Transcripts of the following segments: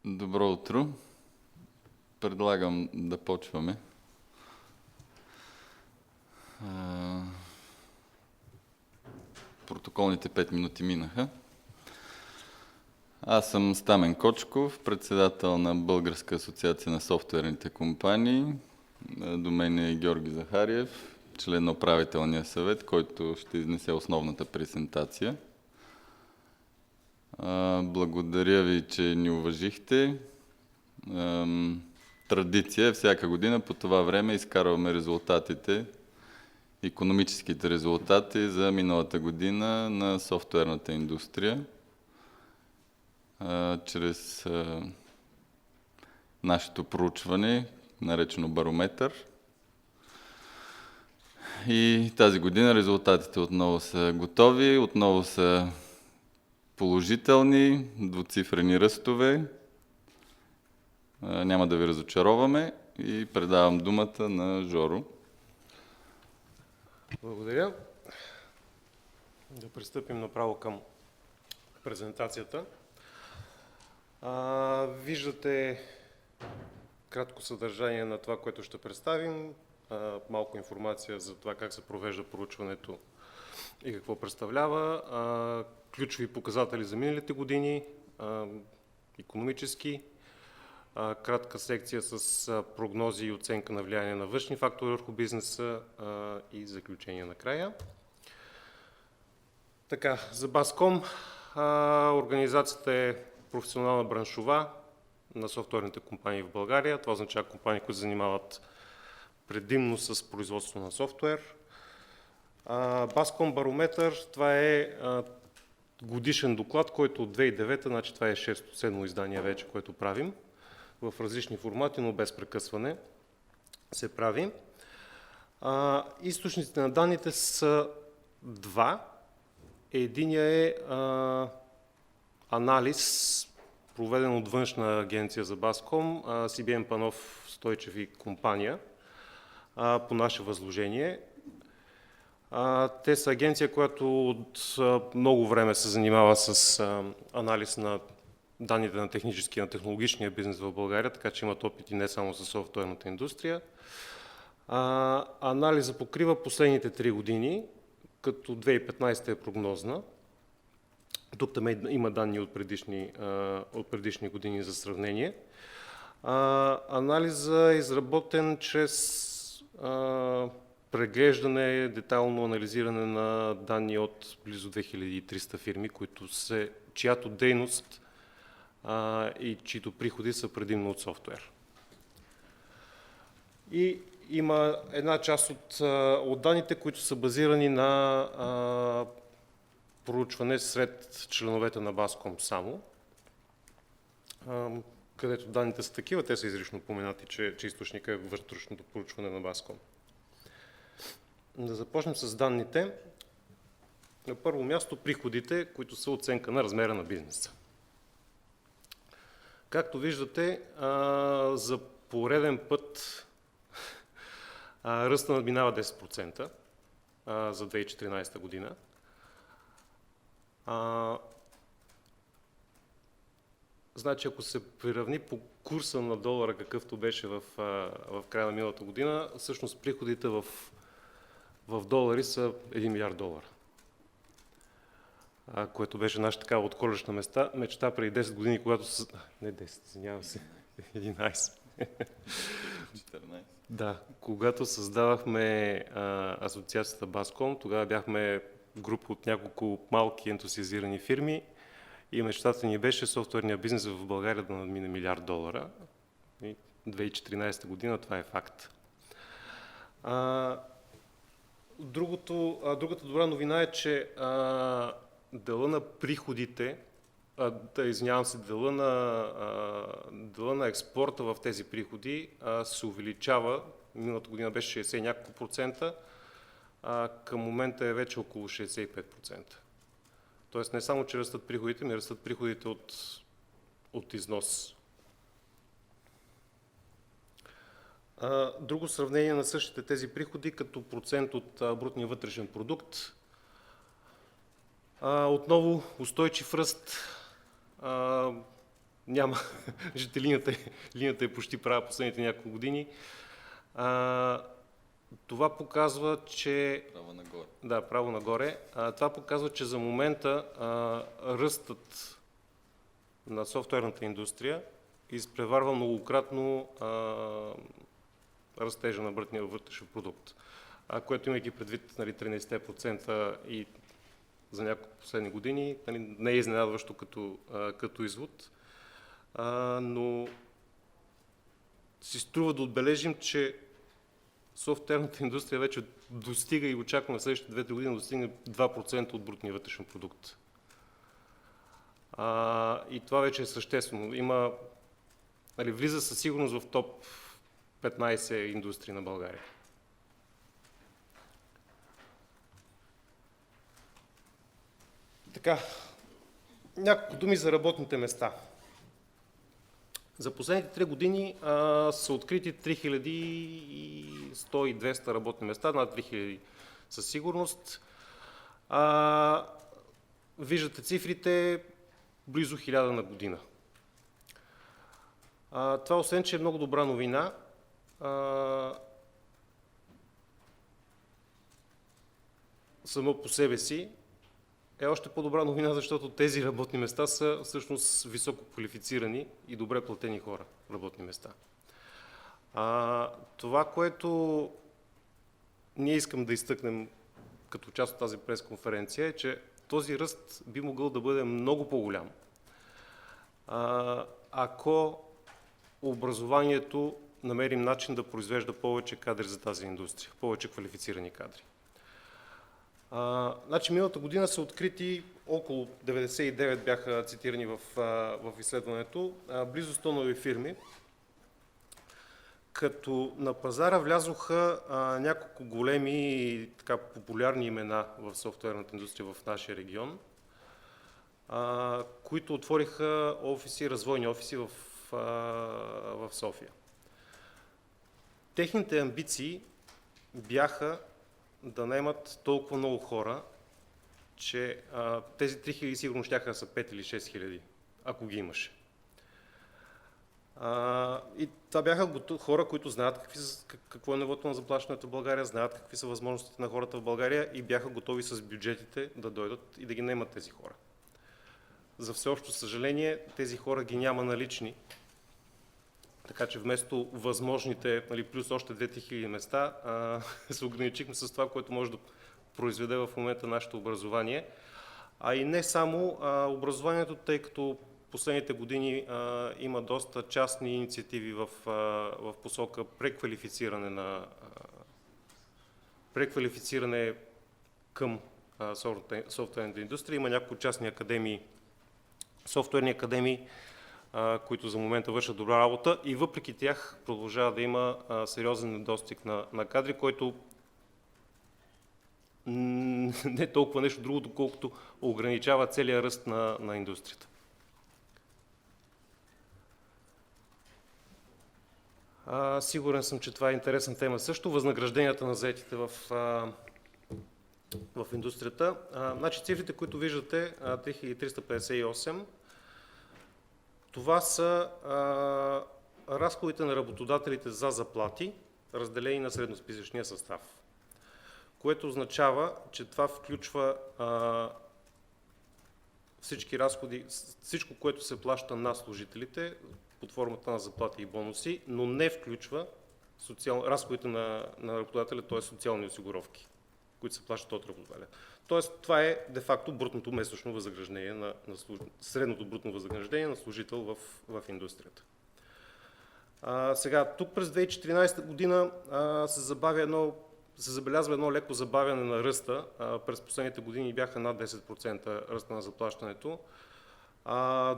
Добро утро. Предлагам да почваме. Протоколните 5 минути минаха. Аз съм Стамен Кочков, председател на Българска асоциация на софтуерните компании. До мен е Георги Захариев, член на управителния съвет, който ще изнесе основната презентация. Благодаря ви, че ни уважихте. Традиция е всяка година по това време изкарваме резултатите, икономическите резултати за миналата година на софтуерната индустрия. Чрез нашето проучване, наречено Барометър. И тази година резултатите отново са готови, отново са положителни, двуцифрени ръстове. Няма да ви разочароваме и предавам думата на Жоро. Благодаря. Да пристъпим направо към презентацията. Виждате кратко съдържание на това, което ще представим, малко информация за това как се провежда проучването и какво представлява, ключови показатели за миналите години, икономически, кратка секция с прогнози и оценка на влияние на външни фактори върху бизнеса и заключение накрая. Така, за Bascom организацията е професионална браншова на софтуерните компании в България. Това означава компании, които се занимават предимно с производство на софтуер. Bascom Барометър, това е годишен доклад, който от 2009, значи това е 6-7 издание вече, което правим в различни формати, но без прекъсване се прави. Източниците на данните са два. Единият е анализ, проведен от външна агенция за Bascom, CBM Панов, Стойчев и компания, по наше възложение. Те са агенция, която от много време се занимава с анализ на данните на технически и на технологичния бизнес в България, така че имат опити не само с софтуерната индустрия. Анализа покрива последните 3 години, като 2015 е прогнозна. Тук там има данни от предишни години за сравнение. Анализа е изработен чрез преглеждане, детайлно анализиране на данни от близо 2300 фирми, чиято дейност и чието приходи са предимно от софтуер. И има една част от данните, които са базирани на проучване сред членовете на Bascom само, където данните са такива, те са изрично упоменати, че източника е вътрешното проучване на Bascom. Да започнем с данните. На първо място приходите, които са оценка на размера на бизнеса. Както виждате, за пореден път ръста надминава 10% за 2014 година. Значи, ако се приравни по курса на долара, какъвто беше в края на миналата година, всъщност приходите в долари са 1 милиард долара. Което беше наша такава отколешна мечта преди 10 години, когато... Не 10, извинявам се, 11. 14. Да, когато създавахме асоциацията Bascom, тогава бяхме група от няколко малки ентусиазирани фирми и мечтата ни беше софтуерния бизнес в България да надмине 1 милиард долара. И 2014 година това е факт. Другата добра новина е, че дела на приходите, дела на експорта в тези приходи се увеличава. Миналата година беше 60 няколко процента, към момента е вече около 65%. Тоест не само, че растат приходите, но растат приходите от износ. Друго сравнение на същите тези приходи като процент от брутния вътрешен продукт. Отново устойчив ръст, няма, виждате, линията е почти права последните няколко години. Това показва, че... Право нагоре. Да, право нагоре. Това показва, че за момента ръстът на софтуерната индустрия изпреварва многократно растежа на брутния вътрешен продукт, което, имайки предвид 13% и за няколко последни години, не е изненадващо като извод, но си струва да отбележим, че софтуерната индустрия вече достига и очакваме в следващите 2-3 години да достигне 2% от брутния вътрешен продукт. И това вече е съществено. Влиза със сигурност в топ 15 индустрии на България. Така, няколко думи за работните места. За последните 3 години са открити 3100 и 200 работни места, над 3000 със сигурност. Виждате цифрите, близо 1000 на година. Това, освен че е много добра новина, само по себе си е още по-добра новина, защото тези работни места са всъщност високо квалифицирани и добре платени хора, работни места. Това, което ние искам да изтъкнем като част от тази пресконференция, е, че този ръст би могъл да бъде много по-голям, ако образованието намерим начин да произвежда повече кадри за тази индустрия, повече квалифицирани кадри. Миналата година са открити около 99 бяха цитирани в изследването, близо 100 нови фирми, като на пазара влязоха няколко големи и така популярни имена в софтуерната индустрия в нашия регион, които отвориха развойни офиси в София. Техните амбиции бяха да наемат толкова много хора, че тези 3000 сигурно щяха да са 5 или 6000, ако ги имаше. И това бяха хора, които знаят какво е нивото на заплащането в България, знаят какви са възможностите на хората в България и бяха готови с бюджетите да дойдат и да ги наемат тези хора. За всеобщо съжаление, тези хора ги няма налични, така че вместо възможните плюс още 2000 места, се ограничихме с това, което може да произведе в момента нашето образование. А и не само образованието, тъй като последните години има доста частни инициативи в посока преквалифициране към софтуерната индустрия. Има няколко частни академии, софтуерни академии, които за момента вършат добра работа и въпреки тях продължава да има сериозен недостиг на кадри, който не е толкова нещо друго, доколкото ограничава целия ръст на индустрията. Сигурен съм, че това е интересна тема също. Възнагражденията на заетите в индустрията. Цифрите, които виждате, 3358, това са разходите на работодателите за заплати, разделени на средносписъчния състав, което означава, че това включва всички разходи, всичко, което се плаща на служителите под формата на заплати и бонуси, но не включва разходите на работодателя, т.е. социални осигуровки, които се плащат от работодателя. Тоест, това е де-факто брутното месечно възнаграждение средното брутно възнаграждение на служител в индустрията. Сега, тук през 2014 година се забелязва едно леко забавяне на ръста. През последните години бяха над 10% ръста на заплащането.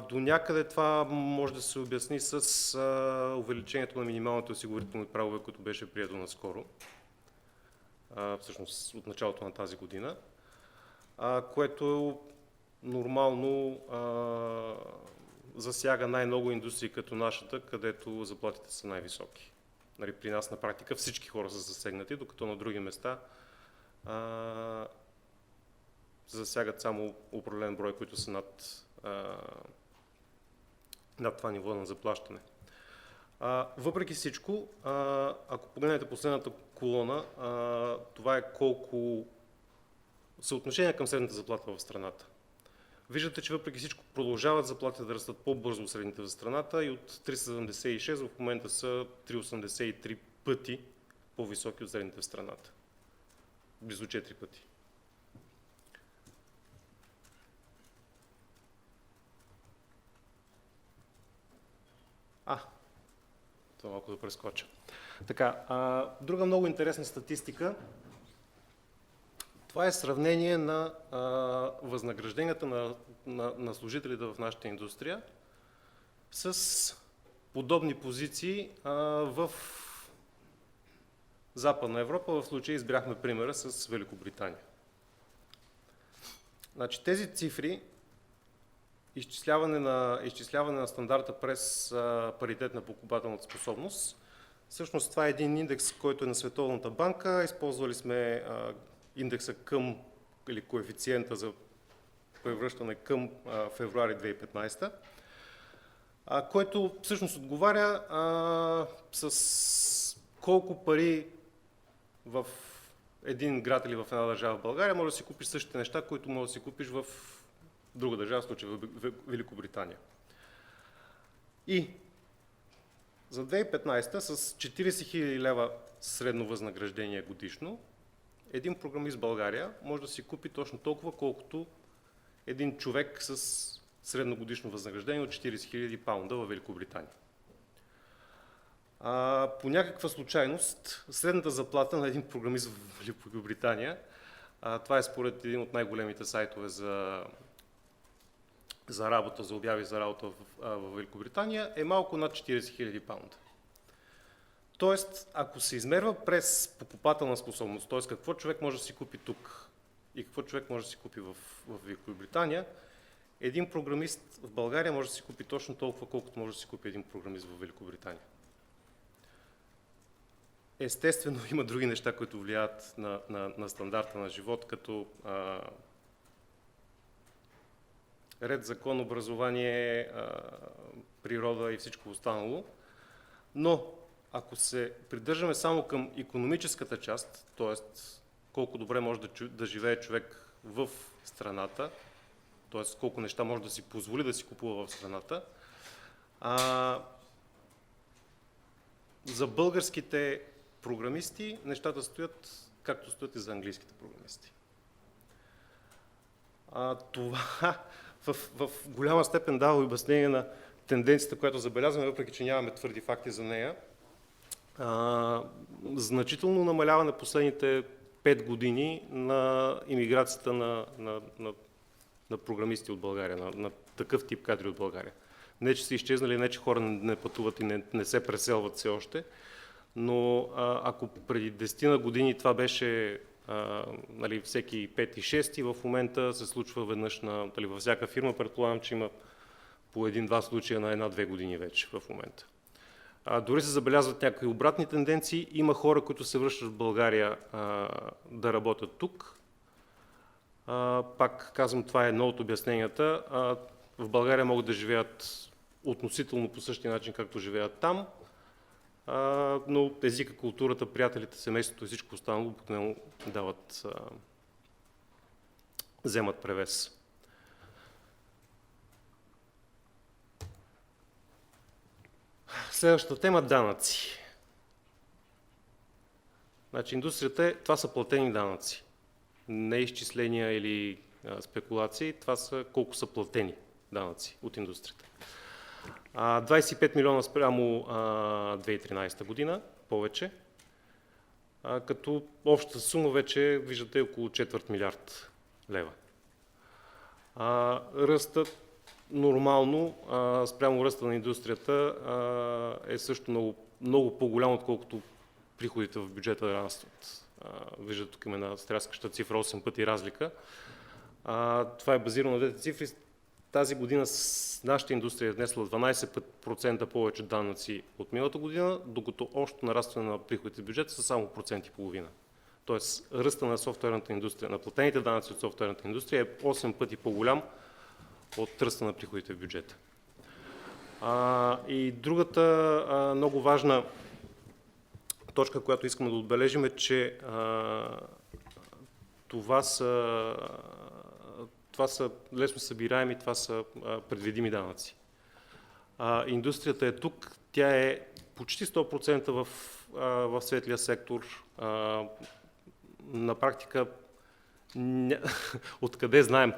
До някъде това може да се обясни с увеличението на минималните осигурителни прагове, което беше прието наскоро, всъщност от началото на тази година, което нормално засяга най-много индустрии като нашата, където заплатите са най-високи. При нас на практика всички хора са засегнати, докато на други места се засягат само определен брой, които са над това ниво на заплащане. Въпреки всичко, ако погледнете последната колона, това е колко съотношение към средната заплата в страната. Виждате, че въпреки всичко продължават заплатите да растат по-бързо от средните за страната и от 376 в момента са 383 пъти по-високи от средните в страната. Близо 4 пъти. Това малко да прескоча. Така, друга много интересна статистика. Това е сравнение на възнагражденията на служителите в нашата индустрия с подобни позиции в Западна Европа. В случая избрахме примера с Великобритания. Значи, тези цифри, изчисляване на стандарта през паритет на покупателната способност, всъщност това е един индекс, който е на Световната банка. Използвали сме индекса към, или коефициента за превръщане към февруари 2015, който всъщност отговаря с колко пари в един град или в една държава в България може да си купиш същите неща, които може да си купиш в друга държава, в случая в Великобритания. И за 2015 с 40 000 лева средно възнаграждение годишно, един програмист в България може да си купи точно толкова, колкото един човек с средногодишно възнаграждение от 40 000 паунда в Великобритания. По някаква случайност, средната заплата на един програмист в Великобритания, това е според един от най-големите сайтове за работа, за обяви за работа в Великобритания, е малко над 40 000 паунда. Тоест, ако се измерва през покупателна способност, т.е. какво човек може да си купи тук и какво човек може да си купи в Великобритания, един програмист в България може да си купи точно толкова, колкото може да си купи един програмист в Великобритания. Естествено, има други неща, които влияят на стандарта на живот, като ред, закон, образование, природа и всичко останало. Но ако се придържаме само към икономическата част, т.е. колко добре може да живее човек в страната, т.е. колко неща може да си позволи да си купува в страната, за българските програмисти нещата стоят както стоят и за английските програмисти. Това в голяма степен дава обяснение на тенденцията, която забелязваме, въпреки че нямаме твърди факти за нея. Значително намаляване последните 5 години на имиграцията на програмисти от България, на такъв тип кадри от България. Не, че са изчезнали, не, че хора не пътуват и не се преселват все още, но ако преди 10 на години това беше всеки 5-6, в момента се случва веднъж във всяка фирма, предполагам, че има по 1-2 случая на 1-2 години вече в момента. Дори се забелязват някакви обратни тенденции. Има хора, които се връщат в България да работят тук. Пак казвам, това е едно от обясненията. В България могат да живеят относително по същия начин, както живеят там, но езика, културата, приятелите, семейството и всичко останало обикновено вземат превес. Следващата тема – данъци. Значи индустрията това са платени данъци. Не изчисления или спекулации, това са колко са платени данъци от индустрията. 25 милиона спрямо 2013 година, повече, като общата сума вече, виждате, около 250 милиарда лева. Ръстът нормално, спрямо ръста на индустрията, е също много, много по-голям, отколкото приходите в бюджета нарастват. Виждате, тук има една стряскаща цифра, 8 пъти разлика. Това е базирано на двете цифри. Тази година нашата индустрия е внесла 12% повече данъци от миналата година, докато общо нарастване на приходите в бюджета са само 1,5%. Тоест, ръста на софтуерната индустрия, на платените данъци от софтуерната индустрия е 8 пъти по-голям от ръста на приходите в бюджета. И другата много важна точка, която искаме да отбележим, е, че това са лесно събираеми, това са предвидими данъци. Индустрията е тук, тя е почти 100% в светлия сектор. На практика, откъде знаем?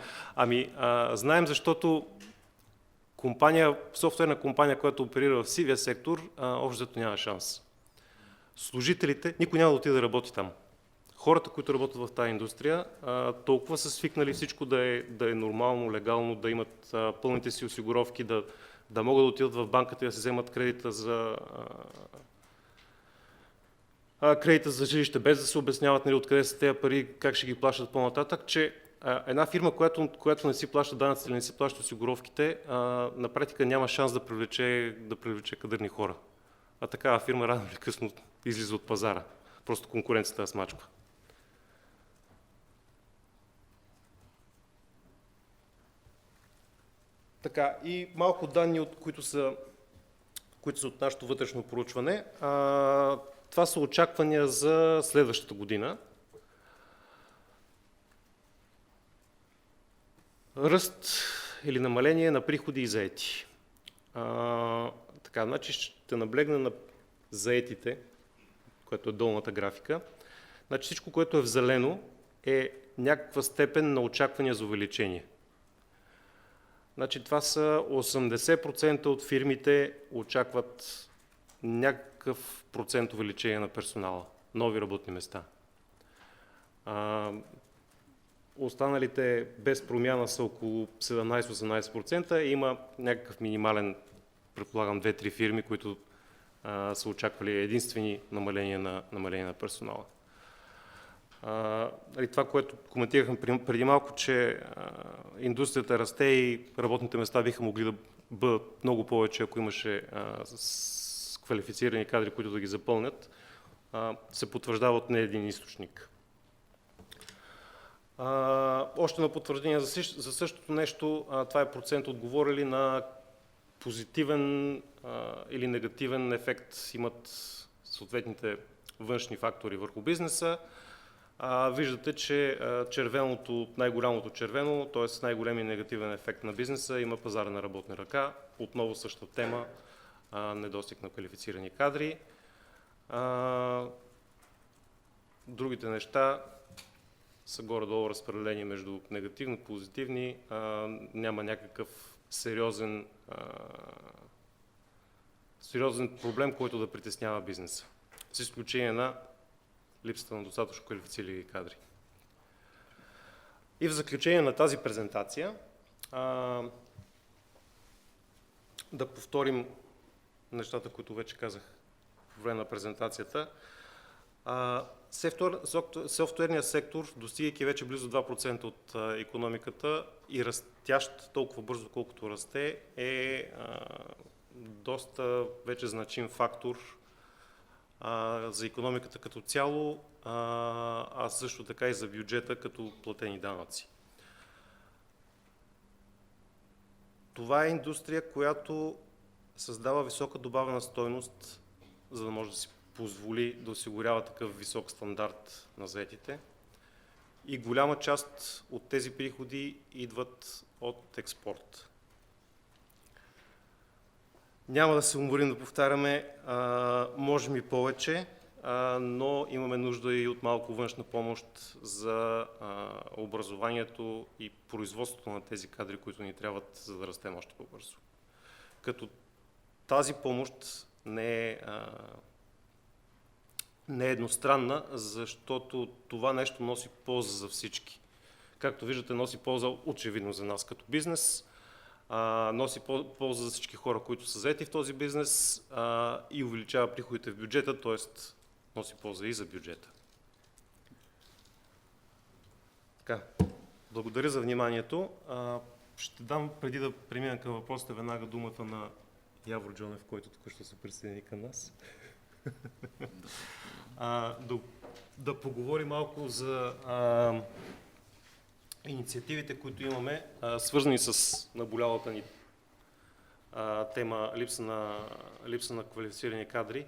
Знаем, защото софтуерна компания, която оперира в сивия сектор, общо взето няма шанс. Служителите, никой няма да отиде да работи там. Хората, които работят в тази индустрия, толкова са свикнали всичко да е нормално, легално, да имат пълните си осигуровки, да могат да отидат в банката и да се вземат кредита за жилище, без да се обясняват откъде са тези пари, как ще ги плащат по-нататък, че една фирма, която не си плаща данъците или не си плаща осигуровките, на практика няма шанс да привлече кадърни хора. А такава фирма рано или късно излиза от пазара. Просто конкуренцията я смачква. Така, и малко данни, които са от нашето вътрешно проучване. Това са очаквания за следващата година. Ръст или намаление на приходи и заети. Значи ще наблегна на заетите, което е долната графика. Значи всичко, което е в зелено, е някаква степен на очаквания за увеличение. Значи това са 80% от фирмите очакват някакъв процент увеличение на персонала, нови работни места. Останалите без промяна са около 17-18%. Има някакъв минимален, предполагам, 2-3 фирми, които са очаквали единствени намаления на персонала. Това, което коментирахме преди малко, че индустрията расте и работните места биха могли да бъдат много повече, ако имаше квалифицирани кадри, които да ги запълнят, се потвърждава от не един източник. Още на потвърждение за същото нещо, това е процент отговорили на позитивен или негативен ефект имат съответните външни фактори върху бизнеса. Виждате, че най-голямото червено, т.е. най-големият негативен ефект на бизнеса има пазара на работна ръка. Отново същата тема, недостиг на квалифицирани кадри. Другите неща са горе-долу разпределени между негативни, позитивни. Няма някакъв сериозен проблем, който да притеснява бизнеса. С изключение на липсата на достатъчно квалифицирани кадри. И в заключение на тази презентация да повторим нещата, които вече казах по време на презентацията. Софтуерният сектор, достигайки вече близо 2% от икономиката и растящ толкова бързо, колкото расте, е доста вече значим фактор за икономиката като цяло, а също така и за бюджета като платени данъци. Това е индустрия, която създава висока добавена стойност, за да може да си позволи да осигурява такъв висок стандарт на заетите. И голяма част от тези приходи идват от експорт. Няма да се уморим да повтаряме, можем и повече, но имаме нужда и от малко външна помощ за образованието и производството на тези кадри, които ни трябват, за да растем още по-бързо. Като тази помощ не е едностранна, защото това нещо носи полза за всички. Както виждате, носи полза очевидно за нас като бизнес, носи полза за всички хора, които са заети в този бизнес и увеличава приходите в бюджета, т.е. носи полза и за бюджета. Така, благодаря за вниманието. Ще дам, преди да премина към въпросите, веднага думата на Явор Джонев, който току-що се присъедини към нас. Да поговорим малко за инициативите, които имаме, свързани с наболялата ни тема липса на квалифицирани кадри,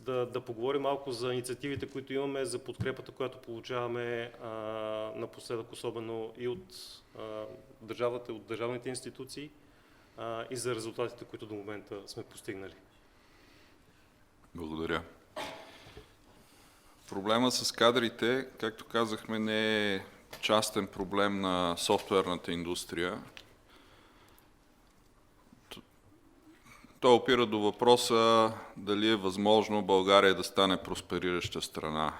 да поговорим малко за инициативите, които имаме, за подкрепата, която получаваме напоследък, особено и от държавата, от държавните институции, и за резултатите, които до момента сме постигнали. Благодаря. Проблема с кадрите, както казахме, не е частен проблем на софтуерната индустрия. Той опира до въпроса дали е възможно България да стане просперираща страна.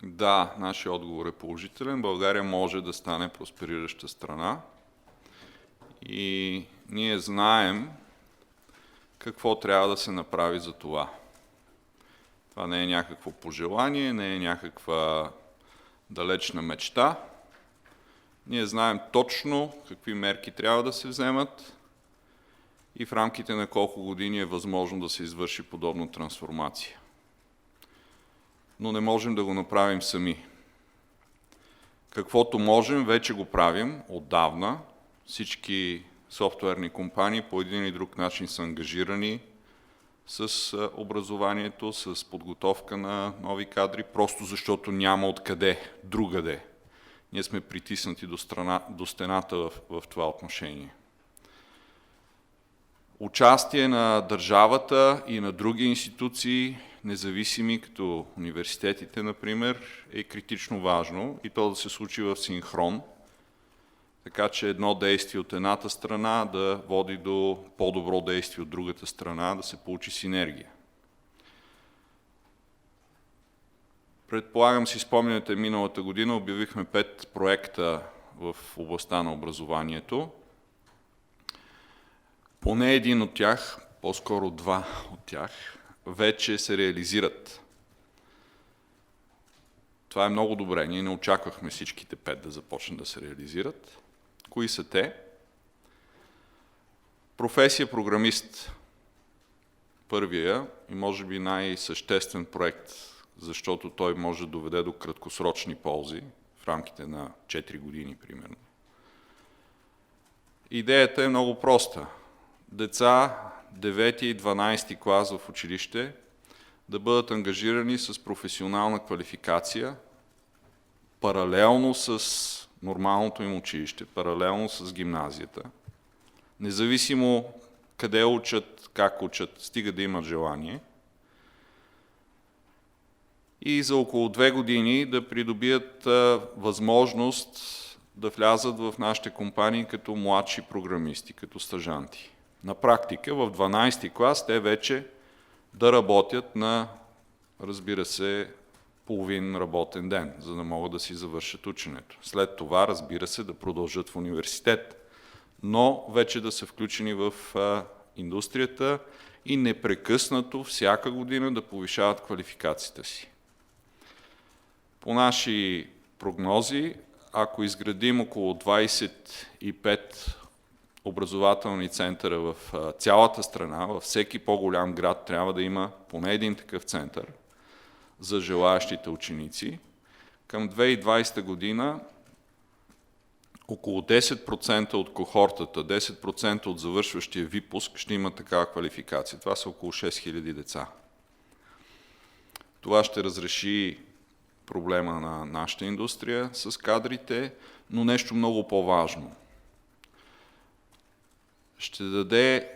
Да, нашия отговор е положителен. България може да стане просперираща страна. И ние знаем какво трябва да се направи за това. Това не е някакво пожелание, не е някаква далечна мечта. Ние знаем точно какви мерки трябва да се вземат и в рамките на колко години е възможно да се извърши подобна трансформация. Но не можем да го направим сами. Каквото можем, вече го правим отдавна. Всички софтуерни компании по един или друг начин са ангажирани с образованието, с подготовка на нови кадри, просто защото няма откъде, другаде. Ние сме притиснати до стената в това отношение. Участие на държавата и на други институции, независими като университетите, например, е критично важно и то да се случи в синхрон, така че едно действие от едната страна да води до по-добро действие от другата страна, да се получи синергия. Предполагам си спомняте, миналата година обявихме 5 проекта в областта на образованието. Поне един от тях, по-скоро 2 от тях, вече се реализират. Това е много добре. Ние не очаквахме всичките 5 да започнат да се реализират. Кои са те? Професия програмист. Първия и може би най-съществен проект, защото той може да доведе до краткосрочни ползи в рамките на 4 години, примерно. Идеята е много проста. Деца 9 и 12 клас в училище да бъдат ангажирани с професионална квалификация, паралелно с нормалното им училище, паралелно с гимназията, независимо къде учат, как учат, стига да имат желание, и за около 2 години да придобият възможност да влязат в нашите компании като младши програмисти, като стажанти. На практика в 12-ти клас те вече да работят на, разбира се, половин работен ден, за да могат да си завършат ученето. След това, разбира се, да продължат в университет, но вече да са включени в индустрията и непрекъснато всяка година да повишават квалификацията си. По наши прогнози, ако изградим около 25 образователни центъра в цялата страна, във всеки по-голям град трябва да има поне един такъв център за желаящите ученици. Към 2020 година около 10% от кохортата, 10% от завършващия випуск ще има такава квалификация. Това са около 6000 деца. Това ще разреши проблема на нашата индустрия с кадрите, но нещо много по-важно. Ще даде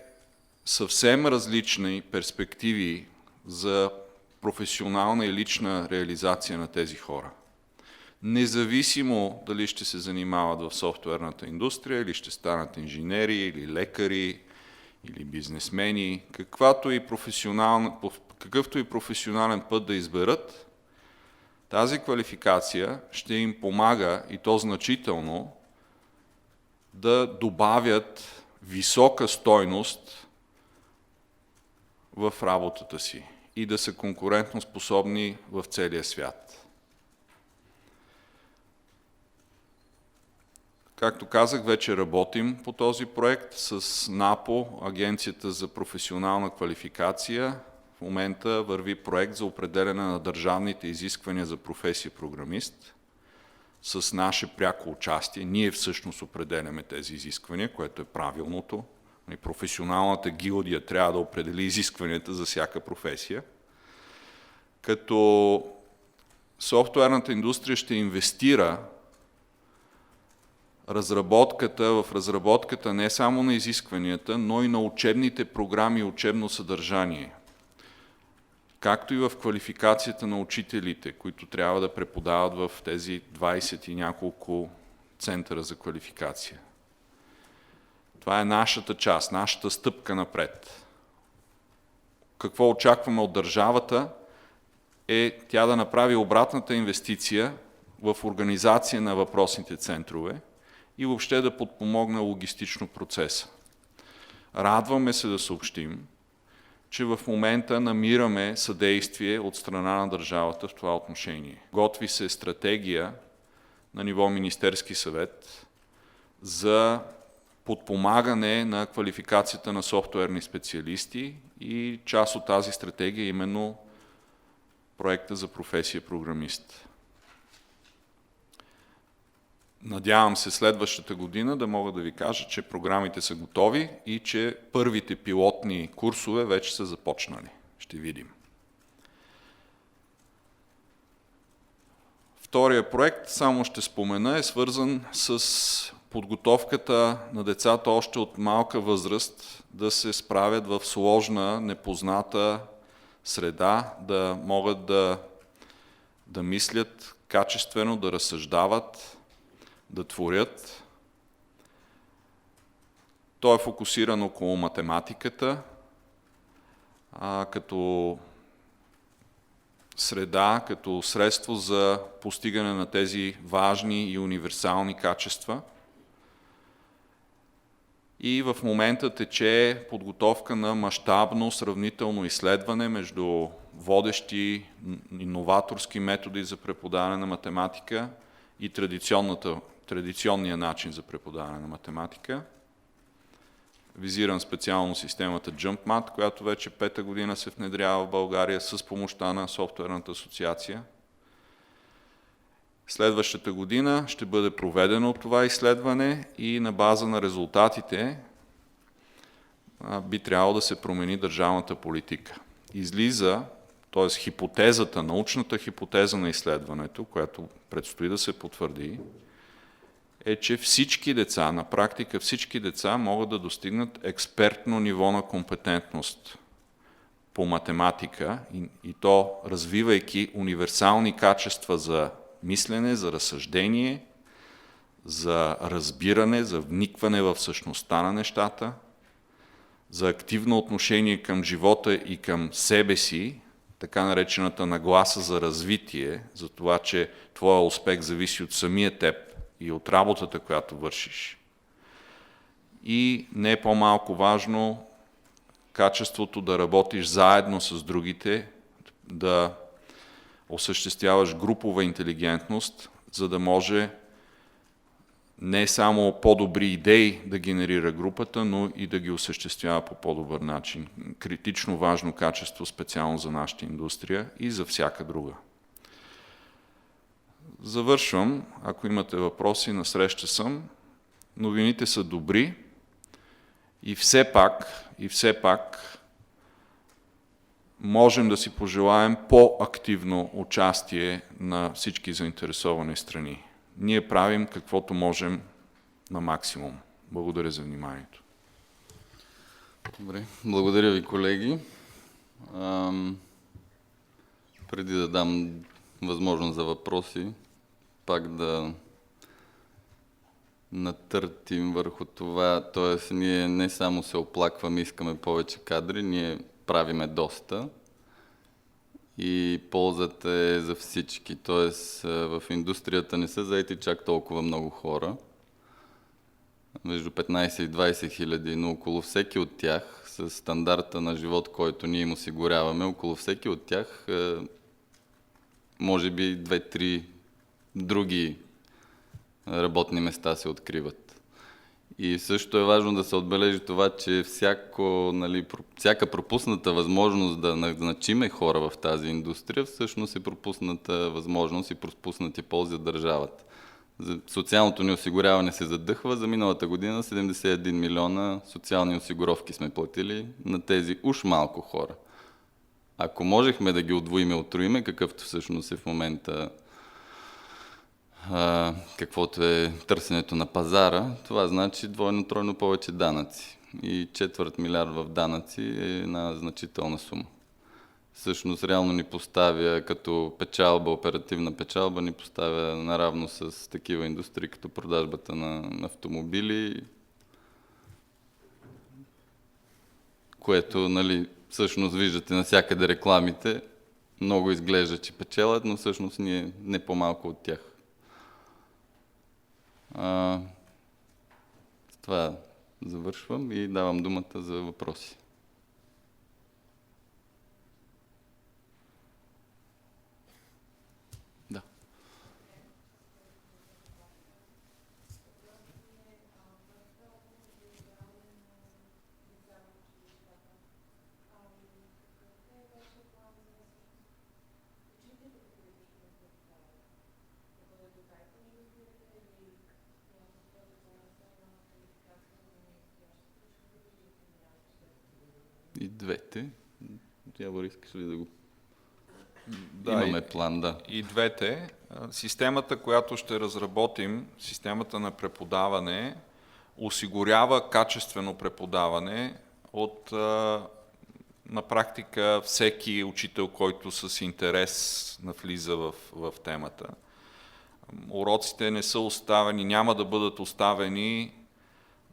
съвсем различни перспективи за професионална и лична реализация на тези хора. Независимо дали ще се занимават в софтуерната индустрия, или ще станат инженери, или лекари, или бизнесмени, какъвто и професионален път да изберат, тази квалификация ще им помага, и то значително, да добавят висока стойност в работата си и да са конкурентно способни в целия свят. Както казах, вече работим по този проект с НАПО, Агенцията за професионална квалификация. В момента върви проект за определяне на държавните изисквания за професия програмист. с наше пряко участие. Ние всъщност определяме тези изисквания, което е правилното. Професионалната гилдия трябва да определи изискванията за всяка професия. Като софтуерната индустрия ще инвестира в разработката не само на изискванията, но и на учебните програми и учебно съдържание, както и в квалификацията на учителите, които трябва да преподават в тези 20 и няколко центъра за квалификация. Това е нашата част, нашата стъпка напред. Какво очакваме от държавата е тя да направи обратната инвестиция в организация на въпросните центрове и въобще да подпомогне логистично процеса. Радваме се да съобщим, че в момента намираме съдействие от страна на държавата в това отношение. Готви се стратегия на ниво Министерски съвет за подпомагане на квалификацията на софтуерни специалисти и част от тази стратегия е именно проекта за професия програмист. Надявам се следващата година да мога да ви кажа, че програмите са готови и че първите пилотни курсове вече са започнали. Ще видим. Втория проект, само ще спомена, е свързан с подготовката на децата още от малка възраст да се справят в сложна, непозната среда, да могат да мислят качествено, да разсъждават, да творят. То е фокусиран около математиката, като среда, като средство за постигане на тези важни и универсални качества. И в момента тече подготовка на мащабно сравнително изследване между водещи иноваторски методи за преподаване на математика и традиционния начин за преподаване на математика. Визирам специално системата JumpMath, която вече 5-та година се внедрява в България с помощта на Софтуерната асоциация. Следващата година ще бъде проведено това изследване и на база на резултатите би трябвало да се промени държавната политика. Излиза, т.е. хипотезата, научната хипотеза на изследването, която предстои да се потвърди, е, че всички деца, на практика всички деца могат да достигнат експертно ниво на компетентност по математика и то развивайки универсални качества за мислене, за разсъждение, за разбиране, за вникване в същността на нещата, за активно отношение към живота и към себе си, така наречената нагласа за развитие, за това, че твоя успех зависи от самия теб и от работата, която вършиш. И не по-малко важно, качеството да работиш заедно с другите, да осъществяваш групова интелигентност, за да може не само по-добри идеи да генерира групата, но и да ги осъществява по по-добър начин. Критично важно качество специално за нашата индустрия и за всяка друга. Завършвам. Ако имате въпроси, насреща съм. Новините са добри и все пак можем да си пожелаем по-активно участие на всички заинтересовани страни. Ние правим каквото можем на максимум. Благодаря за вниманието. Добре, благодаря ви, колеги. Преди да дам възможност за въпроси, пак да натъртим върху това, т.е. ние не само се оплакваме, искаме повече кадри, ние правиме доста и ползата е за всички. Т.е. в индустрията не са заети чак толкова много хора, между 15 и 20 хиляди, но около всеки от тях, с стандарта на живот, който ние им осигуряваме, около всеки от тях може би 2-3 други работни места се откриват. И също е важно да се отбележи това, че всяка пропусната възможност да назначиме хора в тази индустрия, всъщност е пропусната възможност и пропуснати ползи за държавата. Социалното ни осигуряване се задъхва. За миналата година 71 милиона социални осигуровки сме платили на тези уж малко хора. Ако можехме да ги удвоиме, отруиме, какъвто всъщност е в момента каквото е търсенето на пазара, това значи двойно-тройно повече данъци. И 250 милиарда в данъци е една значителна сума. Всъщност реално ни поставя като печалба, оперативна печалба, ни поставя наравно с такива индустрии, като продажбата на автомобили, което, нали, всъщност виждате навсякъде рекламите, много изглежда, че печелят, но всъщност ние не по-малко от тях. С това завършвам и давам думата за въпроси. Да. И двете. Явор, искаш ли да го... Да, Имаме план, да. И двете. Системата, която ще разработим, системата на преподаване, осигурява качествено преподаване от на практика всеки учител, който с интерес навлиза в темата. Уроците не са оставени, няма да бъдат оставени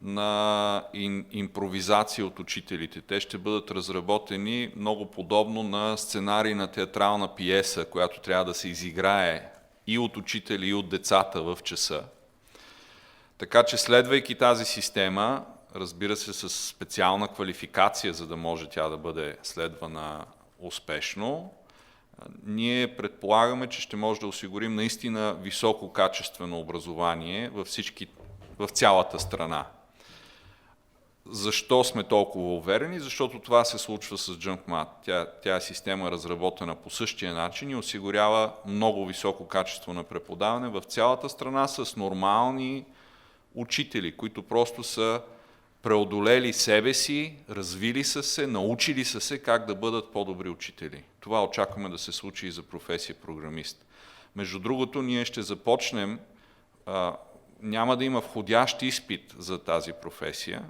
на импровизация от учителите. Те ще бъдат разработени много подобно на сценарий на театрална пиеса, която трябва да се изиграе и от учители, и от децата в часа. Така че следвайки тази система, разбира се с специална квалификация, за да може тя да бъде следвана успешно, ние предполагаме, че ще може да осигурим наистина високо качествено образование в цялата страна. Защо сме толкова уверени? Защото това се случва с JunkMath. Тя е система разработена по същия начин и осигурява много високо качество на преподаване в цялата страна с нормални учители, които просто са преодолели себе си, развили са се, научили са се как да бъдат по-добри учители. Това очакваме да се случи и за професия програмист. Между другото, ние ще започнем, няма да има входящ изпит за тази професия,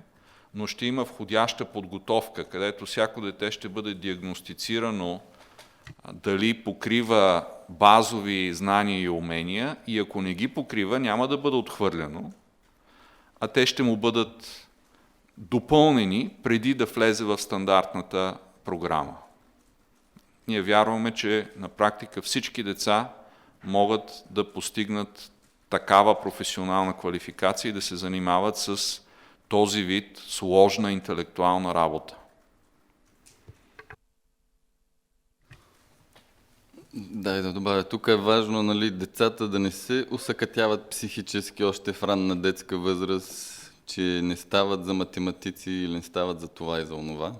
но ще има входяща подготовка, където всяко дете ще бъде диагностицирано дали покрива базови знания и умения и ако не ги покрива, няма да бъде отхвърлено, а те ще му бъдат допълнени преди да влезе в стандартната програма. Ние вярваме, че на практика всички деца могат да постигнат такава професионална квалификация и да се занимават с този вид сложна интелектуална работа. Да, и да добавя. Тук е важно, нали, децата да не се усъкътяват психически още в ранна детска възраст, че не стават за математици или не стават за това и за онова.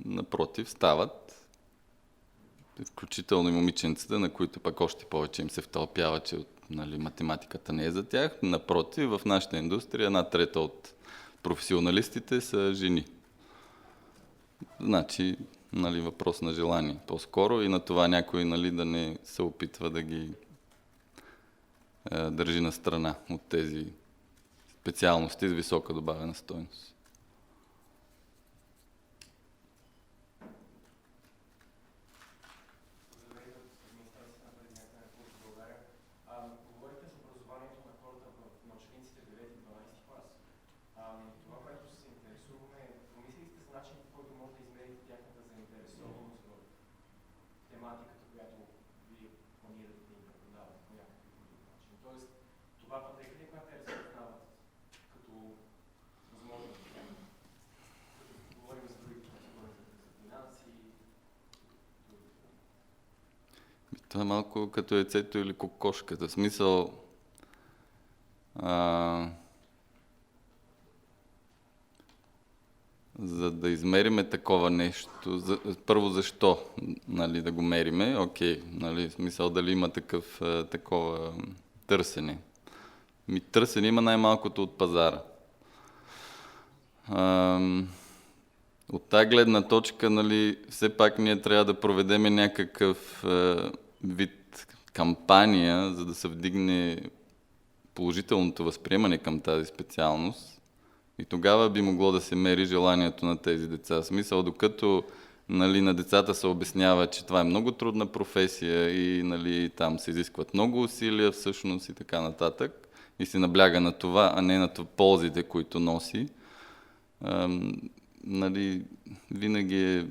Напротив, стават, включително и момиченцата, на които пък още повече им се втълпява, че, нали, математиката не е за тях. Напротив, в нашата индустрия 1/3 от професионалистите са жени. Значи, нали, въпрос на желание по-скоро и на това някой, нали, да не се опитва да ги държи на страна от тези специалности с висока добавена стойност. Това е малко като яйцето или кокошката. В смисъл, за да измериме такова нещо, първо защо, нали, да го мериме, окей, нали, в смисъл дали има такова търсене. Търсене има най-малкото от пазара. От тази гледна точка, нали, все пак ние трябва да проведеме някакъв вид кампания, за да се вдигне положителното възприемане към тази специалност. И тогава би могло да се мери желанието на тези деца. В смисъл, докато, нали, на децата се обяснява, че това е много трудна професия и, нали, там се изискват много усилия всъщност и така нататък, и се набляга на това, а не на ползите, които носи, нали, винаги е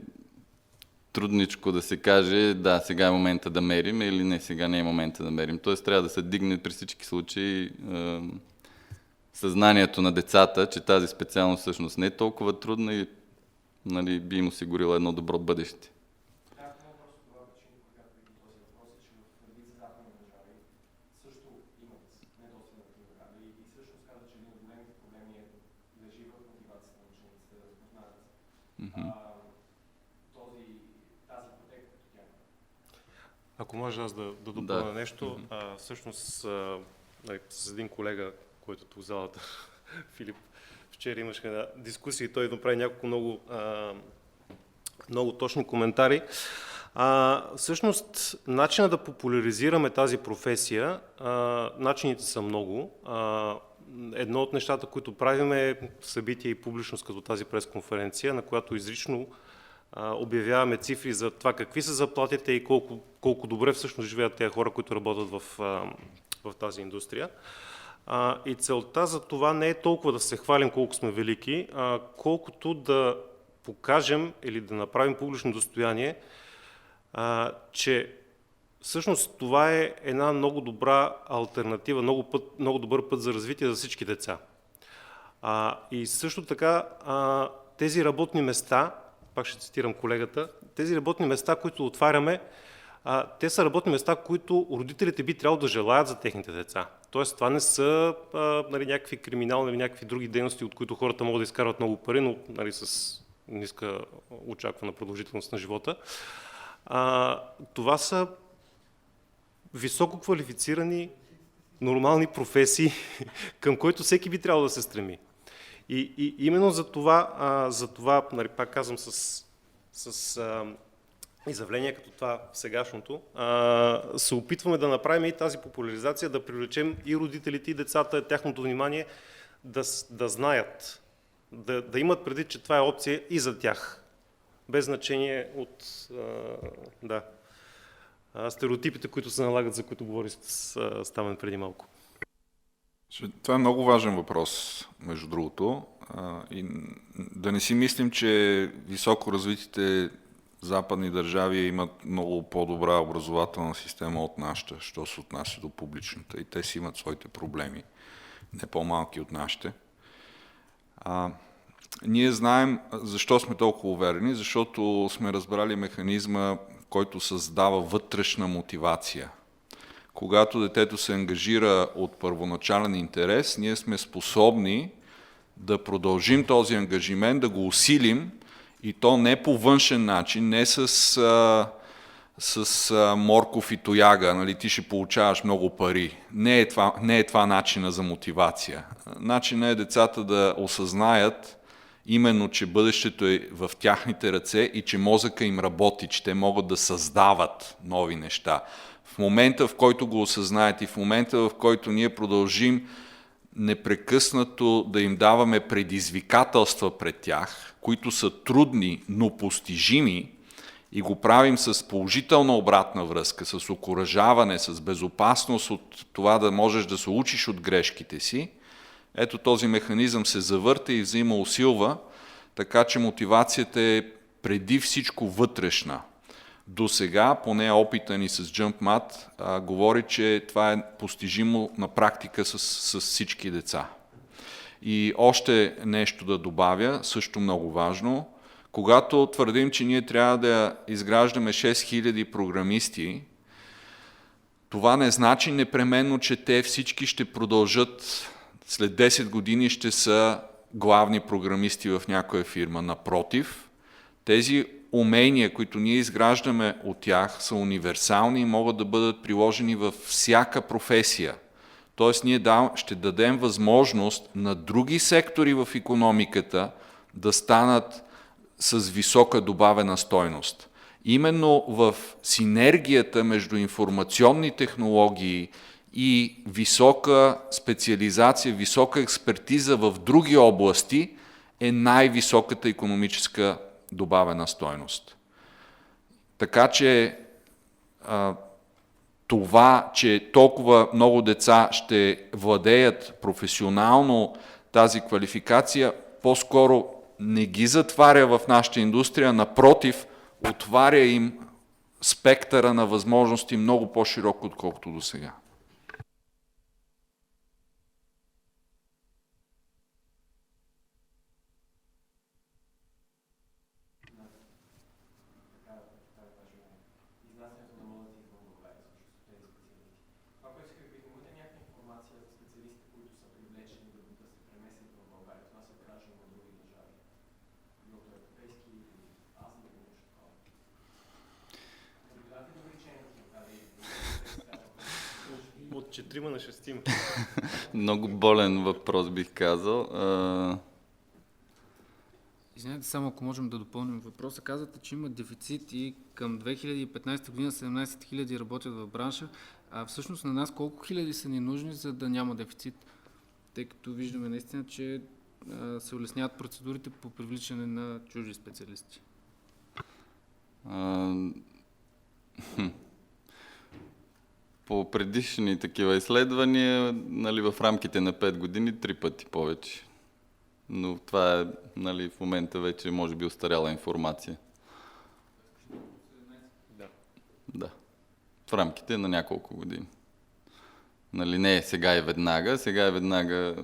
трудничко да се каже, да, сега е момента да мерим, или не, сега не е момента да мерим. Тоест трябва да се дигне при всички случаи съзнанието на децата, че тази специалност всъщност не е толкова трудна и, нали, би им осигурила едно добро бъдеще. Ако може аз да допълня нещо, всъщност с един колега, който е в залата, Филип, вчера имаше една дискусия и той направи няколко много точни коментари. Всъщност, начинът да популяризираме тази професия, начините са много. Едно от нещата, които правим е събитие и публичност, като тази пресконференция, на която изрично обявяваме цифри за това какви са заплатите и колко добре всъщност живеят тези хора, които работят в тази индустрия. И целта за това не е толкова да се хвалим колко сме велики, колкото да покажем или да направим публично достояние, че всъщност това е една много добра алтернатива, много добър път за развитие за всички деца. И също така тези работни места, пак ще цитирам колегата, тези работни места, които отваряме, те са работни места, които родителите би трябвало да желаят за техните деца. Тоест това не са нали, някакви криминални или някакви други дейности, от които хората могат да изкарват много пари, но нали, с ниска очаквана продължителност на живота. Това са високо квалифицирани, нормални професии, към които всеки би трябвало да се стреми. И именно за това нали, пак казвам с изявление като това сегашното, се опитваме да направим и тази популяризация, да привлечем и родителите, и децата, тяхното внимание, да знаят, да имат предвид, че това е опция и за тях, без значение от стереотипите, които се налагат, за които говори Стамен преди малко. Това е много важен въпрос, между другото. И да не си мислим, че високо развитите западни държави имат много по-добра образователна система от нашата, що се отнася до публичната. И те си имат своите проблеми, не по-малки от нашите. Ние знаем защо сме толкова уверени, защото сме разбрали механизма, който създава вътрешна мотивация. Когато детето се ангажира от първоначален интерес, ние сме способни да продължим този ангажимент, да го усилим, и то не по външен начин, не с морков и тояга, нали, ти ще получаваш много пари. Не е това начина за мотивация. Начинът е децата да осъзнаят именно, че бъдещето е в тяхните ръце и че мозъка им работи, че те могат да създават нови неща. В момента, в който го осъзнаят и в момента, в който ние продължим непрекъснато да им даваме предизвикателства пред тях, които са трудни, но постижими, и го правим с положителна обратна връзка, с окуражаване, с безопасност от това да можеш да се учиш от грешките си, ето този механизъм се завърта и взаимоусилва, така че мотивацията е преди всичко вътрешна. До сега, поне опита ни с JumpMat, говори, че това е постижимо на практика с всички деца. И още нещо да добавя, също много важно. Когато твърдим, че ние трябва да изграждаме 6000 програмисти, това не значи непременно, че те всички ще продължат след 10 години ще са главни програмисти в някоя фирма. Напротив, тези умения, които ние изграждаме от тях, са универсални и могат да бъдат приложени във всяка професия. Тоест ние ще дадем възможност на други сектори в икономиката да станат с висока добавена стойност. Именно в синергията между информационни технологии и висока специализация, висока експертиза в други области е най-високата икономическа добавена стойност. Така че това, че толкова много деца ще владеят професионално тази квалификация, по-скоро не ги затваря в нашата индустрия, напротив, отваря им спектъра на възможности много по-широко, отколкото до сега. От 4 на 6. Много болен въпрос, бих казал. Извинете, само ако можем да допълним въпроса. Казвате, че има дефицит и към 2015 година 17 хиляди работят в бранша. А всъщност на нас колко хиляди са ни нужни, за да няма дефицит? Тъй като виждаме наистина, че се улесняват процедурите по привличане на чужди специалисти. По предишни такива изследвания, нали, в рамките на 5 години 3 пъти повече. Но това е, нали, в момента вече може би остаряла информация. Да. В рамките на няколко години. Нали, не сега и веднага. Сега и веднага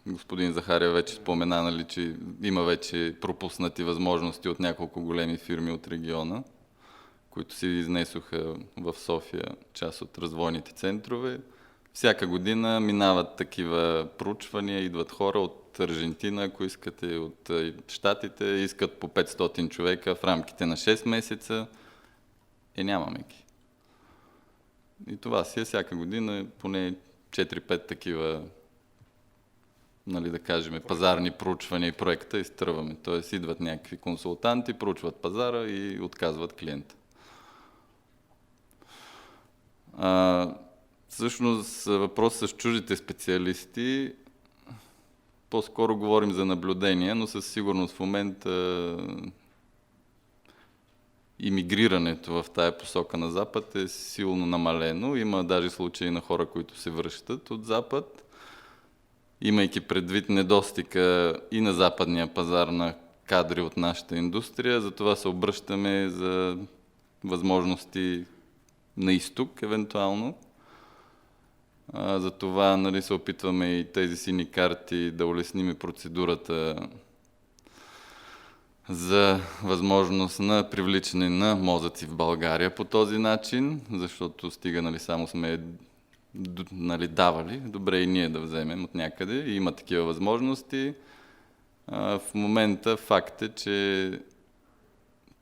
господин Захариев вече спомена, нали, че има вече пропуснати възможности от няколко големи фирми от региона, които си изнесоха в София част от развойните центрове. Всяка година минават такива проучвания, идват хора от Аржентина, ако искате, от Щатите, искат по 500 човека в рамките на 6 месеца. Нямаме ги. И това си е всяка година поне 4-5 такива, нали, да кажем, пазарни проучвания и проекта изтърваме. Тоест идват някакви консултанти, проучват пазара и отказват клиента. Всъщност въпрос с чуждите специалисти, по-скоро говорим за наблюдение, но със сигурност в момента имигрирането в тая посока на Запад е силно намалено. Има даже случаи на хора, които се връщат от Запад, имайки предвид недостига и на западния пазар на кадри от нашата индустрия, затова се обръщаме за възможности на изток, евентуално. Затова, нали, се опитваме и тези сини карти да улесним процедурата за възможност на привличане на мозъци в България по този начин, защото стига, нали, само сме, нали, давали, добре и ние да вземем от някъде и има такива възможности. В момента факт е, че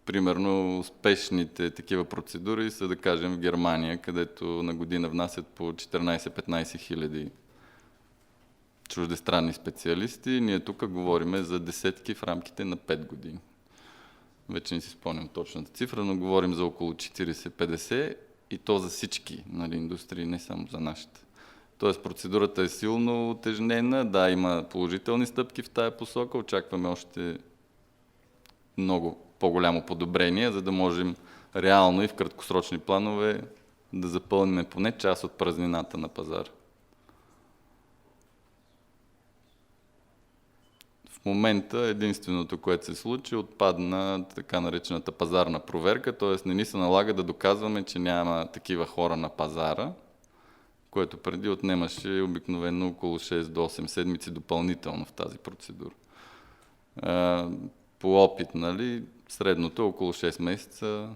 примерно успешните такива процедури са, да кажем, в Германия, където на година внасят по 14-15 хиляди чуждестранни специалисти. Ние тук говорим за десетки в рамките на 5 години. Вече не си спомням точната цифра, но говорим за около 40-50 и то за всички, нали, индустрии, не само за нашата. Тоест процедурата е силно утежнена, да, има положителни стъпки в тая посока, очакваме още много по-голямо подобрение, за да можем реално и в краткосрочни планове да запълним поне част от празнината на пазара. В момента единственото, което се случи, отпадна така наречената пазарна проверка, т.е. не ни се налага да доказваме, че няма такива хора на пазара, което преди отнемаше обикновено около 6 до 8 седмици допълнително в тази процедура. По опит, нали, средното около 6 месеца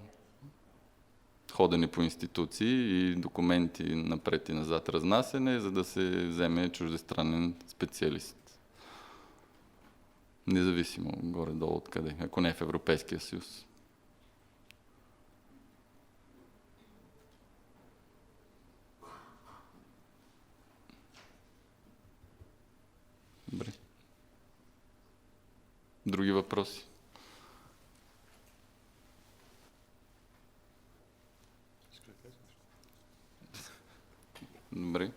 ходене по институции и документи напред и назад разнасене, за да се вземе чуждестранен специалист. Независимо горе-долу откъде, ако не е в Европейския съюз. Други въпроси? Добре.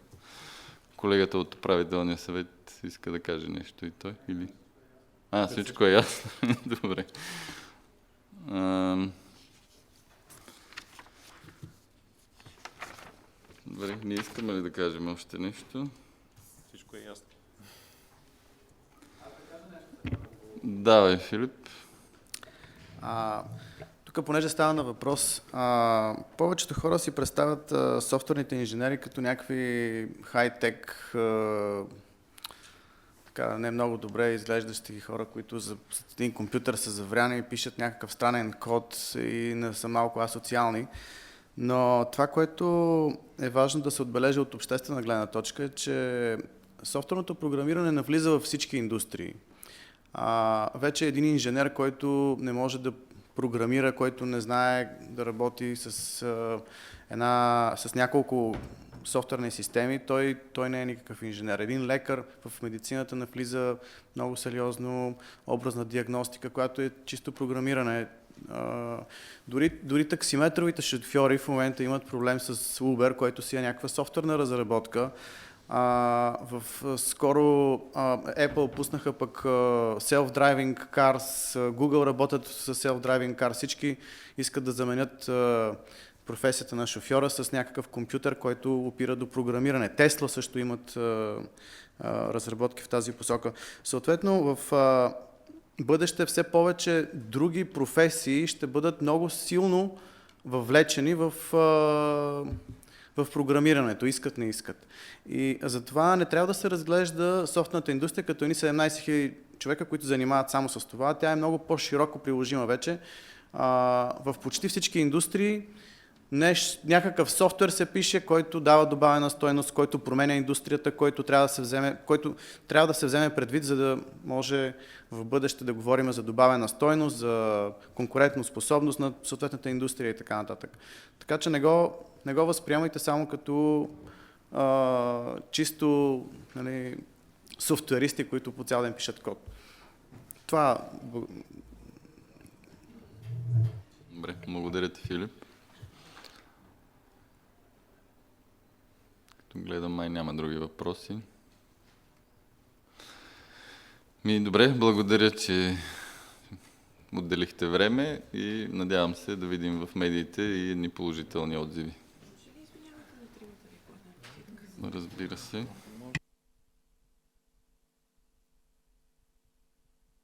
Колегата от управителния съвет иска да каже нещо и той, или? Всичко е ясно. Добре. Добре, ние искаме ли да кажем още нещо? Всичко е ясно. Давай, Филип. Тук, понеже става на въпрос, повечето хора си представят софтуерните инженери като някакви хай-тек, така не много добре изглеждащи хора, които за един компютър са завряни и пишат някакъв странен код и не са малко асоциални. Но това, което е важно да се отбележи от обществена гледна точка, е, че софтуерното програмиране навлиза във всички индустрии. Вече един инженер, който не може да програмира, който не знае да работи с няколко софтуерни системи, той не е никакъв инженер. Един лекар в медицината навлиза много сериозно, образна диагностика, която е чисто програмиране. Дори таксиметровите шофьори в момента имат проблем с Uber, който си е някаква софтуерна разработка. Скоро Apple пуснаха пък self-driving cars, Google работят с self-driving cars, всички искат да заменят професията на шофьора с някакъв компютър, който опира до програмиране. Tesla също имат разработки в тази посока. Съответно, в бъдеще все повече други професии ще бъдат много силно въвлечени в програмирането, искат, не искат. И затова не трябва да се разглежда софтуерната индустрия като едни 17 000 човека, които занимават само с това. Тя е много по-широко приложима вече. В почти всички индустрии някакъв софтуер се пише, който дава добавена стойност, който променя индустрията, който трябва да се вземе предвид, за да може в бъдеще да говорим за добавена стойност, за конкурентоспособност на съответната индустрия и така нататък. Така че не го възприемайте само като чисто софтуеристи, които по цял ден пишат код. Това... Добре, благодаря ти, Филип. Като гледам, май няма други въпроси. Добре, благодаря, че отделихте време и надявам се да видим в медиите и едни положителни отзиви. Разбира се.